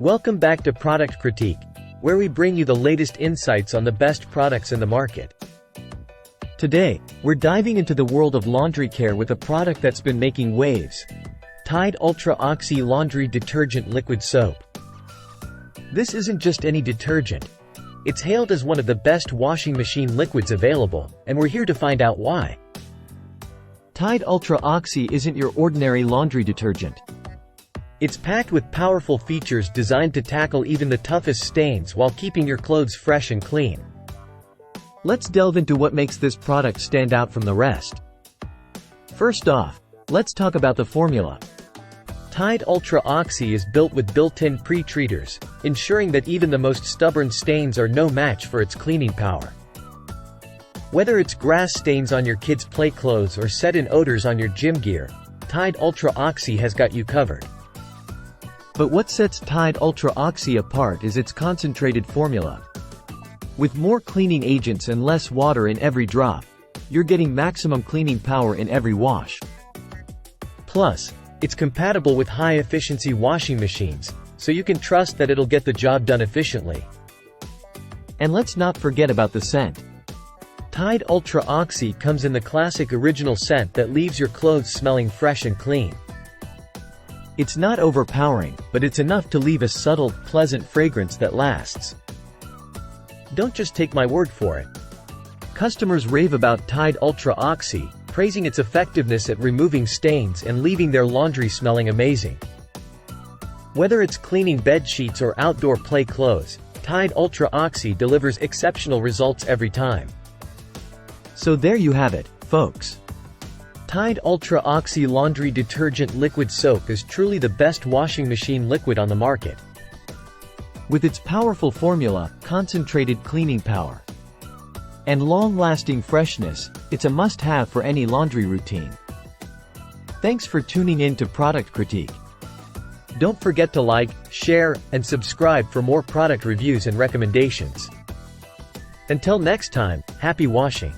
Welcome back to Product Critique, where we bring you the latest insights on the best products in the market. Today, we're diving into the world of laundry care with a product that's been making waves: Tide Ultra Oxy Laundry Detergent Liquid Soap. This isn't just any detergent. It's hailed as one of the best washing machine liquids available, and we're here to find out why. Tide Ultra Oxy isn't your ordinary laundry detergent. It's packed with powerful features designed to tackle even the toughest stains while keeping your clothes fresh and clean. Let's delve into what makes this product stand out from the rest. First off, let's talk about the formula. Tide Ultra Oxy is built with built-in pre-treaters, ensuring that even the most stubborn stains are no match for its cleaning power. Whether it's grass stains on your kids' play clothes or set-in odors on your gym gear, Tide Ultra Oxy has got you covered. But what sets Tide Ultra Oxy apart is its concentrated formula. With more cleaning agents and less water in every drop, you're getting maximum cleaning power in every wash. Plus, it's compatible with high-efficiency washing machines, so you can trust that it'll get the job done efficiently. And let's not forget about the scent. Tide Ultra Oxy comes in the classic original scent that leaves your clothes smelling fresh and clean. It's not overpowering, but it's enough to leave a subtle, pleasant fragrance that lasts. Don't just take my word for it. Customers rave about Tide Ultra Oxy, praising its effectiveness at removing stains and leaving their laundry smelling amazing. Whether it's cleaning bed sheets or outdoor play clothes, Tide Ultra Oxy delivers exceptional results every time. So there you have it, folks. Tide Ultra Oxy Laundry Detergent Liquid Soap is truly the best washing machine liquid on the market. With its powerful formula, concentrated cleaning power, and long-lasting freshness, it's a must-have for any laundry routine. Thanks for tuning in to Product Critique. Don't forget to like, share, and subscribe for more product reviews and recommendations. Until next time, happy washing!